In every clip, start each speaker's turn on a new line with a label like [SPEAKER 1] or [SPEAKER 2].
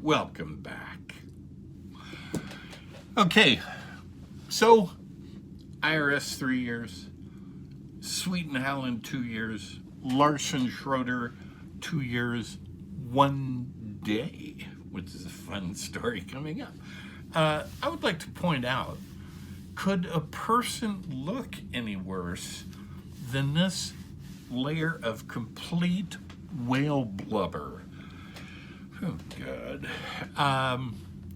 [SPEAKER 1] Welcome back. Okay, so IRS 3 years, Sweet and Howland 2 years, Larsen Schroeder 2 years, 1 day, which is a fun story coming up. I would like to point out, could a person look any worse than this layer of complete whale blubber? Oh, God.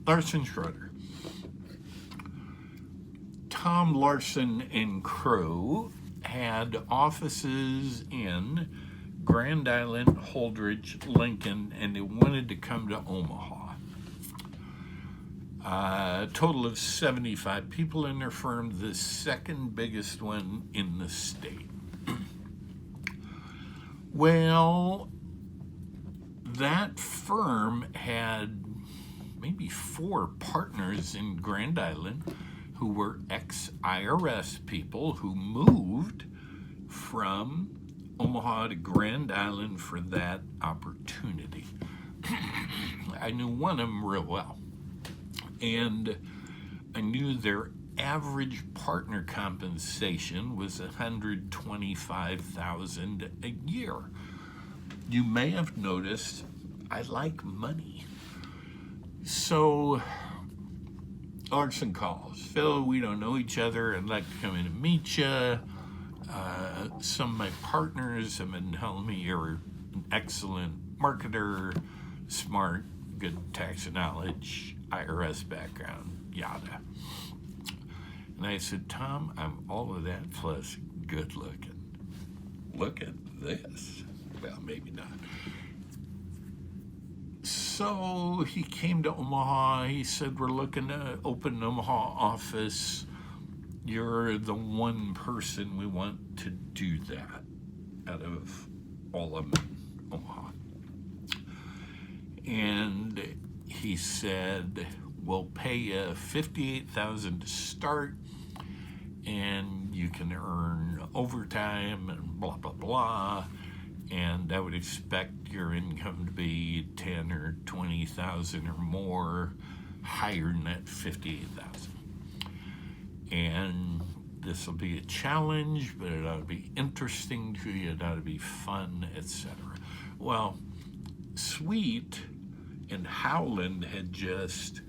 [SPEAKER 1] Larsen Schroeder. Tom Larsen and crew had offices in Grand Island, Holdridge, Lincoln, and they wanted to come to Omaha. A total of 75 people in their firm, the second biggest one in the state. Well, that firm had maybe 4 partners in Grand Island who were ex-IRS people who moved from Omaha to Grand Island for that opportunity. I knew one of them real well, and I knew their average partner compensation was $125,000 a year. You may have noticed I like money. So Larsen calls, Phil, we don't know each other. I'd like to come in and meet you. Some of my partners have been telling me you're an excellent marketer, smart, good tax knowledge, IRS background, yada. And I said, Tom, I'm all of that plus good looking. Look at this. Well, maybe not. So he came to Omaha. He said, we're looking to open an Omaha office. You're the one person we want to do that out of all of them in Omaha. And he said, we'll pay you $58,000 to start, and you can earn overtime and blah, blah, blah. And I would expect your income to be 10 or 20,000 or more higher than that 58,000. And this will be a challenge, but it ought to be interesting to you, it ought to be fun, etc. Well, Sweet and Howland had just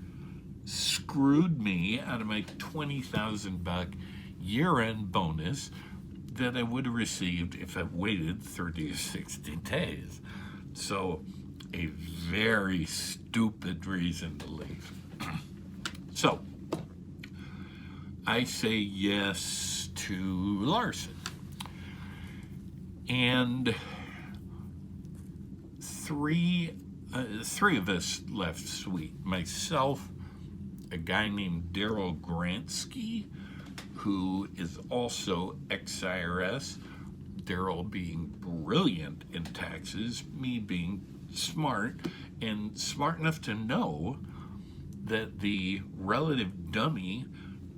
[SPEAKER 1] screwed me out of my $20,000 year-end bonus that I would have received if I waited 30 or 60 days. So, a very stupid reason to leave. So, I say yes to Larsen. And three of us left Sweet. Myself, a guy named Daryl Gransky, who is also ex-IRS, Daryl being brilliant in taxes, me being smart, and smart enough to know that the relative dummy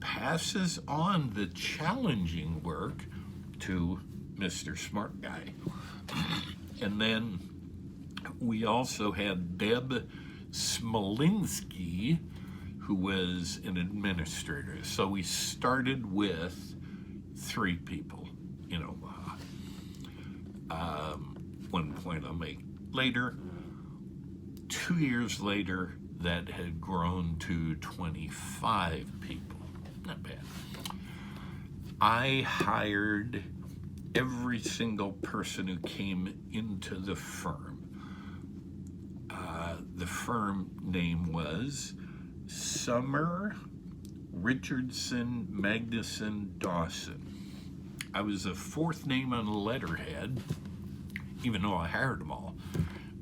[SPEAKER 1] passes on the challenging work to Mr. Smart Guy. And then we also had Deb Smolinski, who was an administrator. So we started with 3 people in Omaha. One point I'll make later. 2 years later, that had grown to 25 people. Not bad. I hired every single person who came into the firm. The firm name was Summer, Richardson, Magnuson, Dawson. I was the 4th name on the letterhead, even though I hired them all,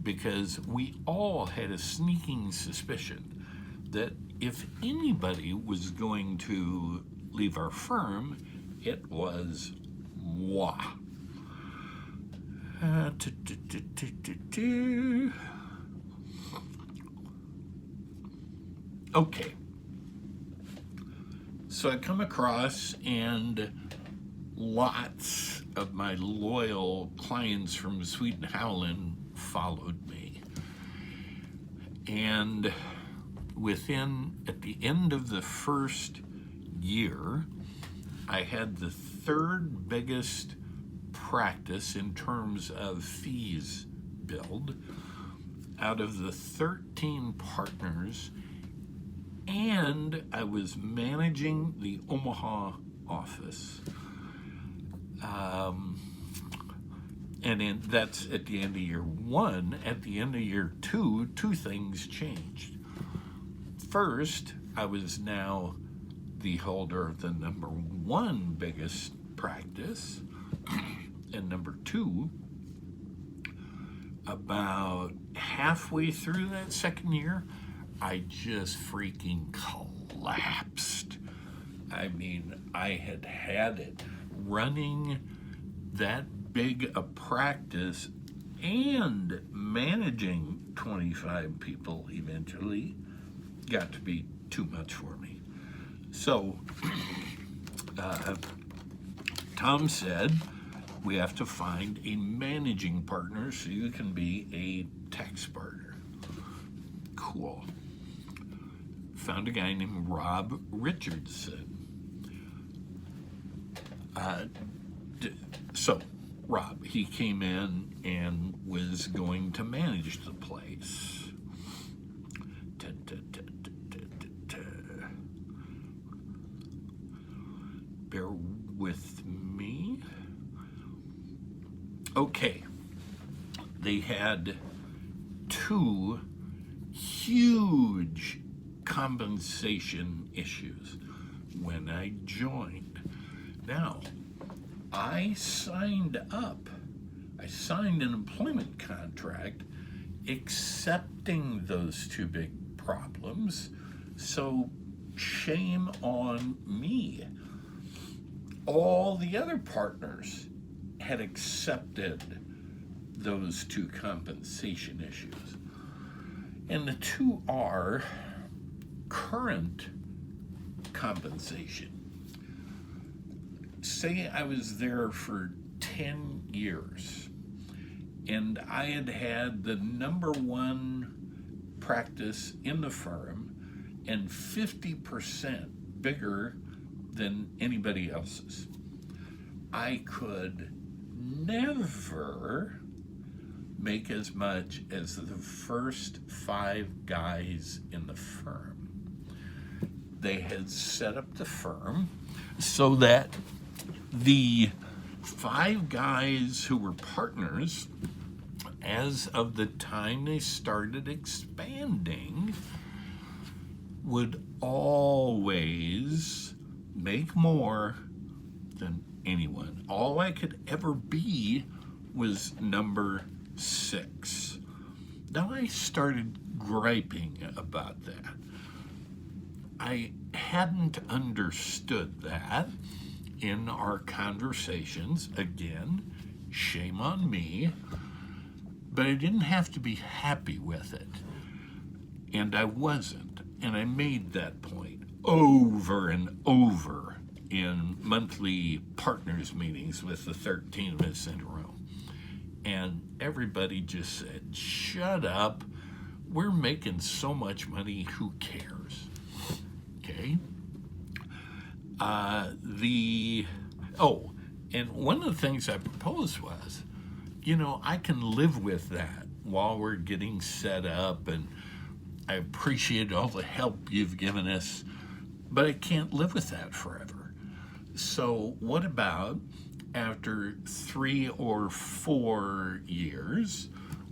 [SPEAKER 1] because we all had a sneaking suspicion that if anybody was going to leave our firm, it was moi. Okay. So I come across, and lots of my loyal clients from Sweet and Howland followed me. And at the end of the first year, I had the third biggest practice in terms of fees billed out of the 13 partners, and I was managing the Omaha office. That's at the end of year one. At the end of year two, two things changed. First, I was now the holder of the number one biggest practice. And number two, about halfway through that second year, I just freaking collapsed. I mean, I had it running that big a practice and managing 25 people eventually got to be too much for me. So Tom said, we have to find a managing partner so you can be a tax partner. Cool. Found a guy named Rob Richardson. So Rob, he came in and was going to manage the place. Bear with me. Okay, they had two huge compensation issues when I joined. Now, I signed an employment contract accepting those two big problems, so shame on me. All the other partners had accepted those two compensation issues. And the two are current compensation. Say I was there for 10 years and I had the number one practice in the firm and 50% bigger than anybody else's. I could never make as much as the first 5 guys in the firm. They had set up the firm so that the 5 guys who were partners, as of the time they started expanding, would always make more than anyone. All I could ever be was number 6. Then I started griping about that. I hadn't understood that in our conversations. Again, shame on me, but I didn't have to be happy with it. And I wasn't. And I made that point over and over in monthly partners meetings with the 13 of us in a room. And everybody just said, shut up. We're making so much money, who cares? Okay. And one of the things I proposed was, I can live with that while we're getting set up, and I appreciate all the help you've given us, but I can't live with that forever. So what about after 3 or 4 years,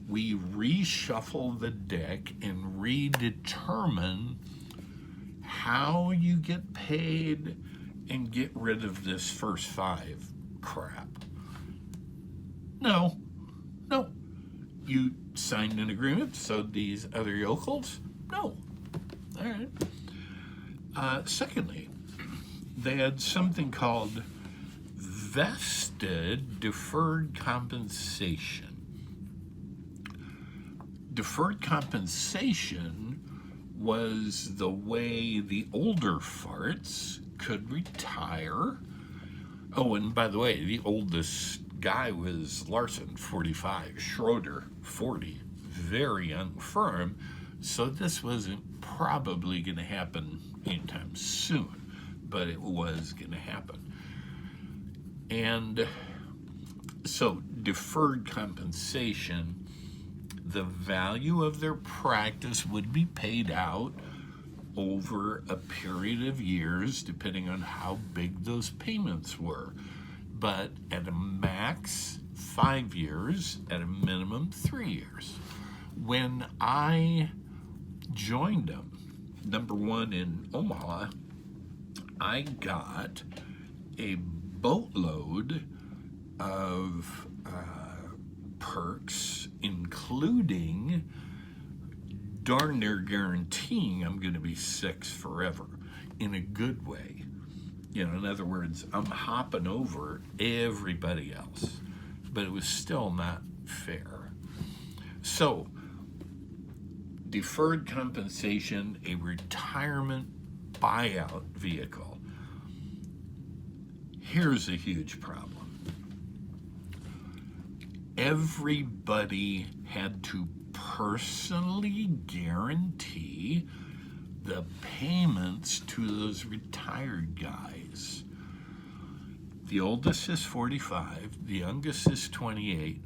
[SPEAKER 1] we reshuffle the deck and redetermine how you get paid and get rid of this first 5 crap? No. You signed an agreement, so these other yokels? No. All right. Secondly, they had something called vested deferred compensation. Deferred compensation was the way the older farts could retire. Oh, and by the way, the oldest guy was Larsen, 45, Schroeder, 40, very young firm. So this wasn't probably going to happen anytime soon, but it was going to happen. And so deferred compensation, the value of their practice would be paid out over a period of years, depending on how big those payments were. But at a max, 5 years, at a minimum, 3 years. When I joined them, number one in Omaha, I got a boatload of perks, including darn near guaranteeing I'm going to be 6 forever in a good way. You know, in other words, I'm hopping over everybody else, but it was still not fair. So, deferred compensation, a retirement buyout vehicle. Here's a huge problem. Everybody had to personally guarantee the payments to those retired guys. The oldest is 45, the youngest is 28.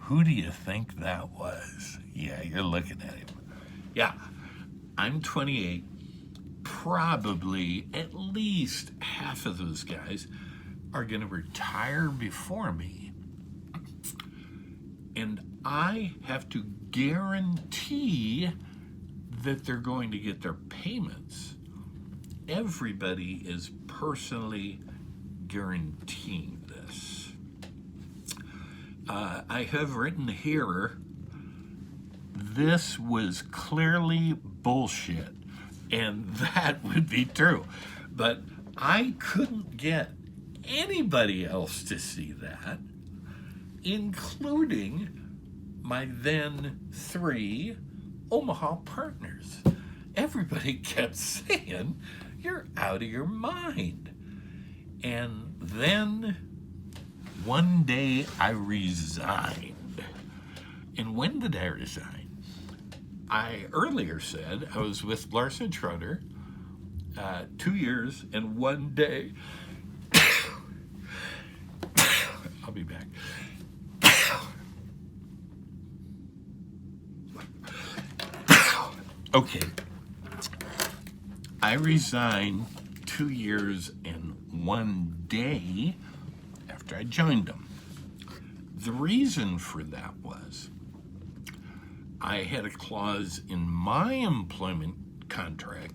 [SPEAKER 1] Who do you think that was? Yeah, you're looking at him. Yeah, I'm 28. Probably at least half of those guys are going to retire before me. And I have to guarantee that they're going to get their payments. Everybody is personally guaranteeing this. I have written here, this was clearly bullshit, and that would be true. But I couldn't get anybody else to see that, including my then 3 Omaha partners. Everybody kept saying, you're out of your mind. And then one day I resigned. And when did I resign? I earlier said I was with Larsen Schroeder 2 years and 1 day. I'll be back. Okay. I resigned 2 years and 1 day after I joined them. The reason for that was I had a clause in my employment contract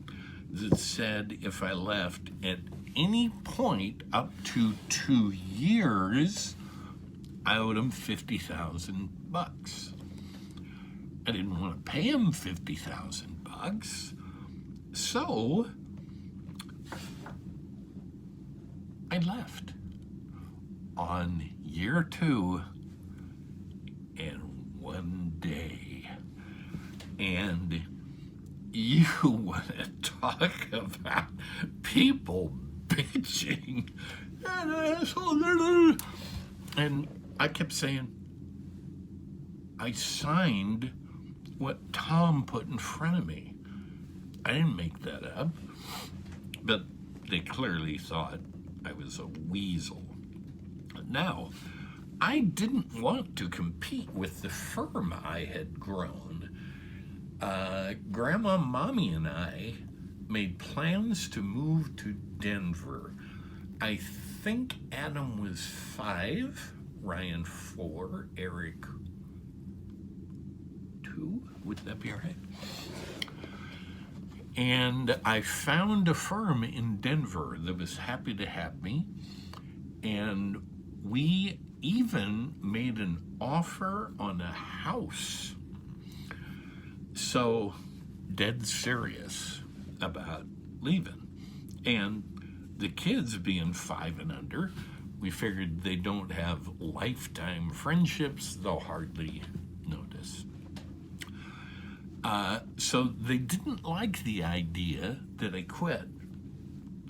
[SPEAKER 1] that said if I left at any point up to 2 years, I owed them $50,000. I didn't want to pay them $50,000, so I left on year 2 and 1 day. And you want to talk about people bitching, and I kept saying, I signed what Tom put in front of me. I didn't make that up, but they clearly thought I was a weasel. Now, I didn't want to compete with the firm I had grown. Grandma, Mommy, and I made plans to move to Denver. I think Adam was 5, Ryan 4, Eric 2. Would that be all right? And I found a firm in Denver that was happy to have me, and we even made an offer on a house. So, dead serious about leaving. And the kids being 5 and under, we figured they don't have lifetime friendships, they'll hardly notice. So they didn't like the idea that I quit.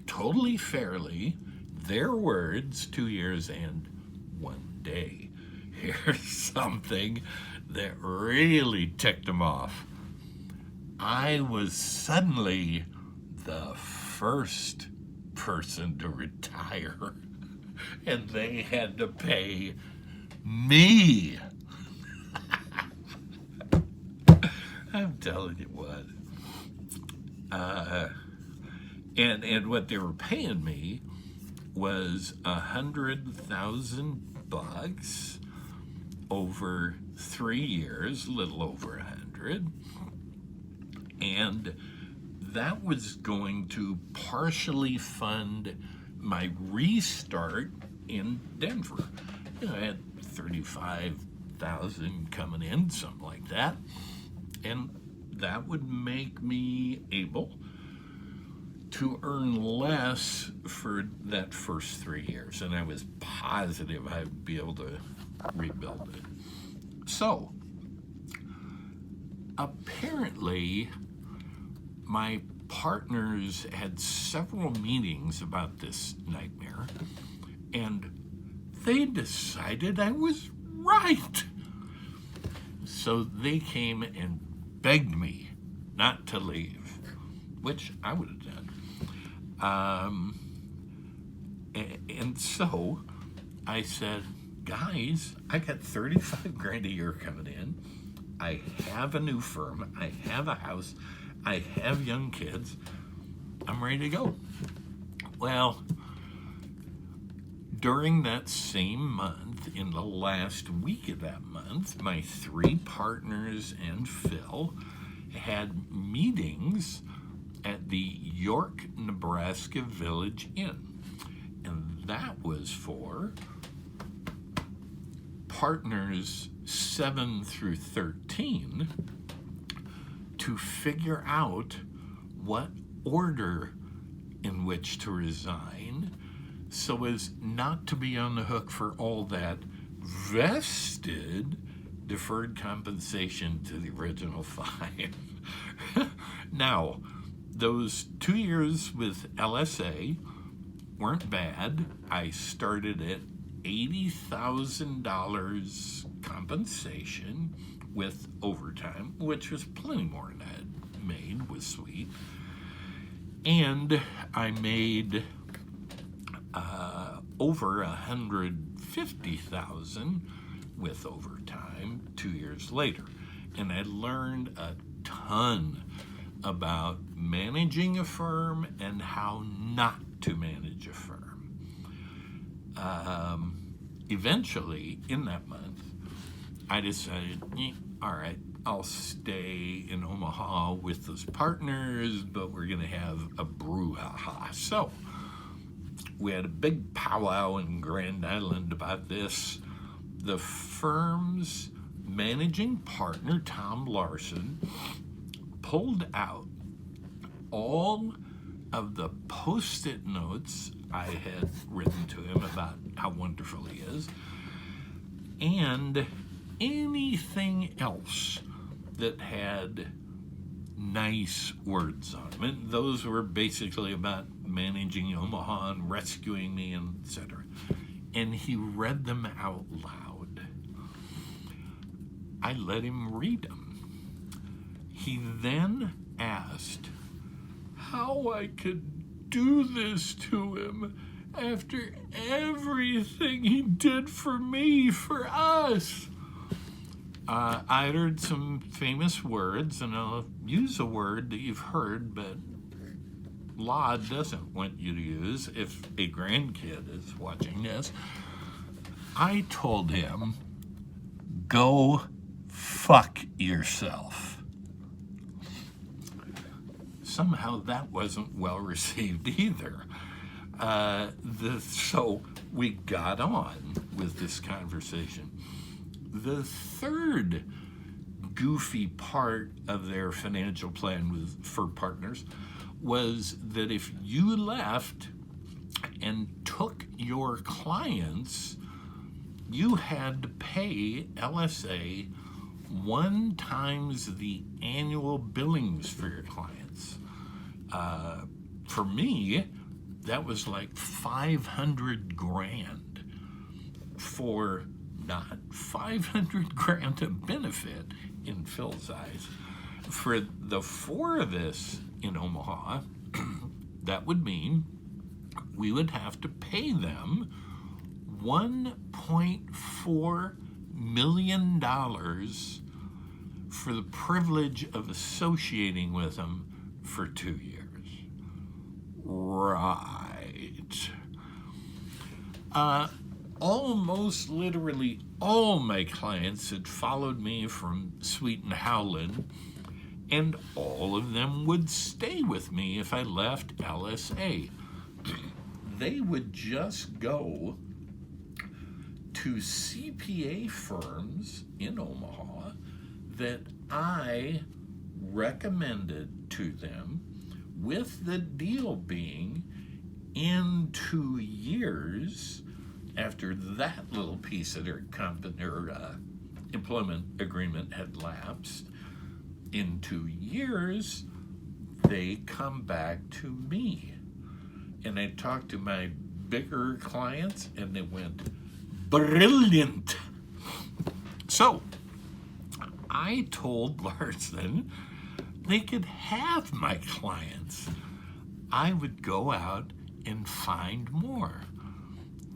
[SPEAKER 1] Totally fairly, their words, 2 years and 1 day. Here's something that really ticked them off. I was suddenly the first person to retire, and they had to pay me. I'm telling you what. And what they were paying me was $100,000 over 3 years, a little over 100, and that was going to partially fund my restart in Denver. You know, I had 35,000 coming in, something like that, and that would make me able to earn less for that first 3 years, and I was positive I'd be able to rebuild it. So, apparently, my partners had several meetings about this nightmare, and they decided I was right. So they came and begged me not to leave, which I would have done. And so I said, guys, I got 35 grand a year coming in. I have a new firm. I have a house. I have young kids. I'm ready to go. Well, during that same month, in the last week of that month, my 3 partners and Phil had meetings at the York, Nebraska Village Inn. And that was for partners 7 through 13 to figure out what order in which to resign so as not to be on the hook for all that vested deferred compensation to the original 5. Now, those 2 years with LSA weren't bad. I started at $80,000 compensation with overtime, which was plenty more than I had made with Sweet. And I made over $150,000 with overtime 2 years later. And I learned a ton about managing a firm and how not to manage a firm. Eventually, in that month, I decided, all right, I'll stay in Omaha with those partners, but we're going to have a brouhaha. So we had a big powwow in Grand Island about this. The firm's managing partner, Tom Larsen, pulled out all of the Post-it notes I had written to him about how wonderful he is, and anything else that had nice words on them. And those were basically about managing Omaha and rescuing me, and etc. And he read them out loud. I let him read them. He then asked how I could do this to him after everything he did for me, for us. I uttered some famous words, and I'll use a word that you've heard, but law doesn't want you to use if a grandkid is watching this. I told him, go fuck yourself. Somehow that wasn't well received either. So we got on with this conversation. The third goofy part of their financial plan for partners was that if you left and took your clients, you had to pay LSA 1 times the annual billings for your clients. For me, that was like 500 grand for not 500 grand of benefit in Phil's eyes. For the four of us in Omaha, that would mean we would have to pay them $1.4 million for the privilege of associating with them for 2 years. Right. Almost literally all my clients had followed me from Sweet and Howland, and all of them would stay with me if I left LSA. They would just go to CPA firms in Omaha that I recommended to them, with the deal being in 2 years, after that little piece of their employment agreement had lapsed, in 2 years, they come back to me. And I talked to my bigger clients, and they went, brilliant. So I told Larsen they could have my clients. I would go out and find more,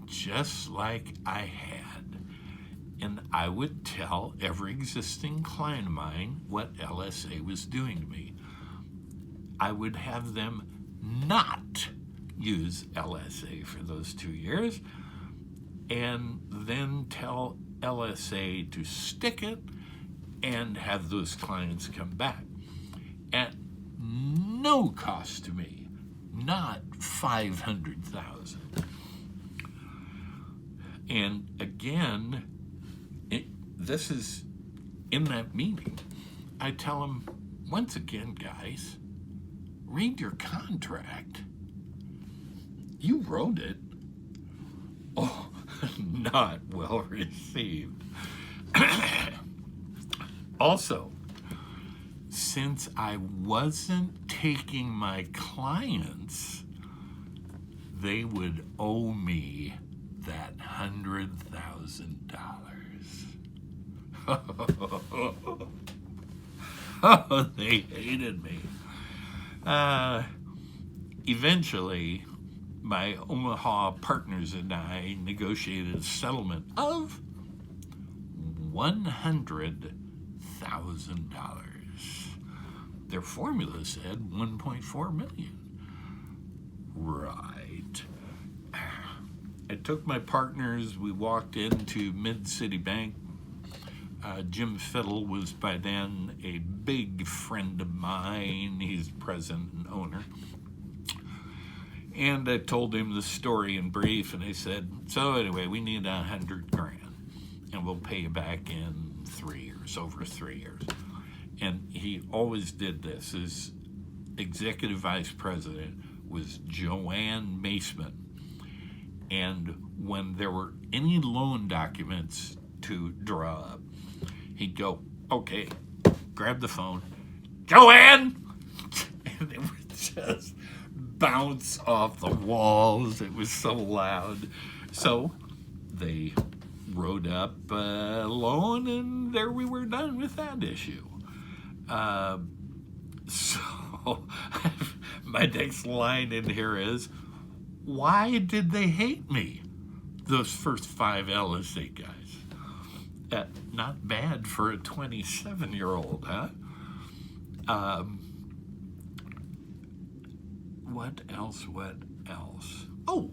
[SPEAKER 1] just like I had. And I would tell every existing client of mine what LSA was doing to me. I would have them not use LSA for those 2 years, and then tell LSA to stick it and have those clients come back at no cost to me, not $500,000. And again, this is in that meeting. I tell them, once again, guys, read your contract. You wrote it. Oh, not well received. Also, since I wasn't taking my clients, they would owe me that $100,000. Oh, they hated me. Eventually, my Omaha partners and I negotiated a settlement of $100,000. Their formula said $1.4 million. Right. I took my partners, we walked into Mid-City Bank. Jim Fiddle was by then a big friend of mine. He's president and owner. And I told him the story in brief, and I said, so anyway, we need $100,000, and we'll pay you back in 3 years, over 3 years. And he always did this. His executive vice president was Joanne Maceman. And when there were any loan documents to draw up, he'd go, okay, grab the phone, Joanne! And it would just bounce off the walls. It was so loud. So they wrote up a loan, and there we were done with that issue. So my next line in here is, why did they hate me, those first 5 LSA guys? Not bad for a 27-year-old, huh? What else? Oh,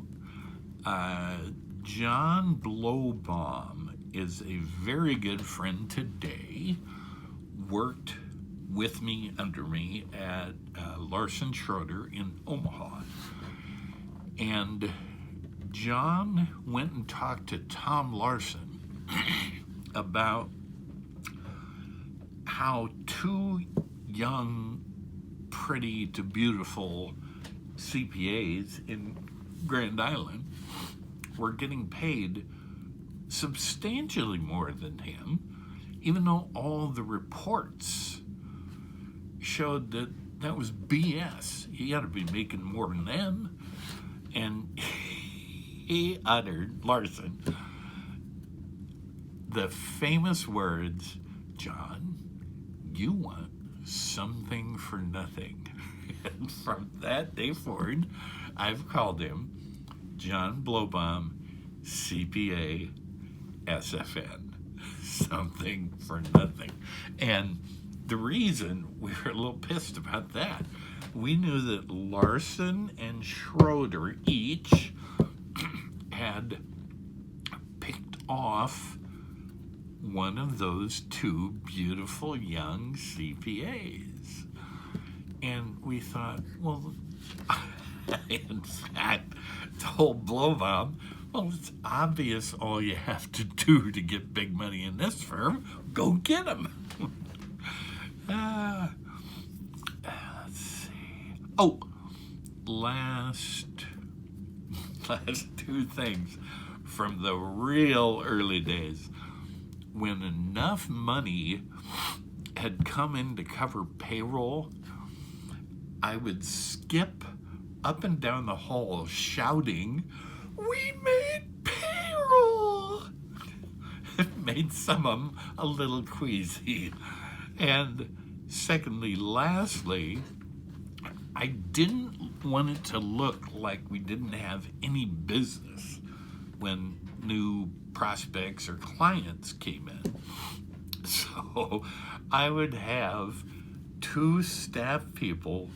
[SPEAKER 1] John Blowbaum is a very good friend today. Worked with me, under me, at Larsen Schroeder in Omaha. And John went and talked to Tom Larsen about how 2 young, pretty to beautiful CPAs in Grand Island were getting paid substantially more than him, even though all the reports showed that that was BS. He ought to be making more than them. And he uttered, Larsen, the famous words, John, you want something for nothing. And from that day forward, I've called him John Blowbaum, CPA, SFN. Something for nothing. And the reason we were a little pissed about that, we knew that Larsen and Schroeder each had picked off one of those two beautiful young CPAs. And we thought, well, in fact, told Blowbaum, well, it's obvious all you have to do to get big money in this firm. Go get them. Let's see. Oh, last two things from the real early days. When enough money had come in to cover payroll, I would skip up and down the hall shouting, "We made payroll!" It made some of them a little queasy. And secondly, lastly, I didn't want it to look like we didn't have any business when new prospects or clients came in. So I would have two staff people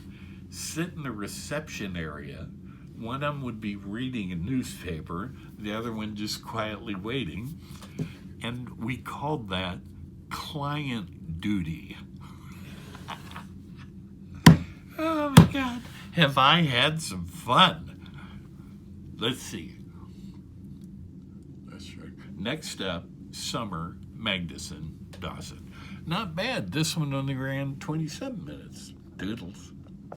[SPEAKER 1] sit in the reception area. One of them would be reading a newspaper, the other one just quietly waiting. And we called that client duty. Oh my God, have I had some fun? Let's see. That's right. Next up, Summer Magnuson Dawson. Not bad. This one only ran 27 minutes. Doodles.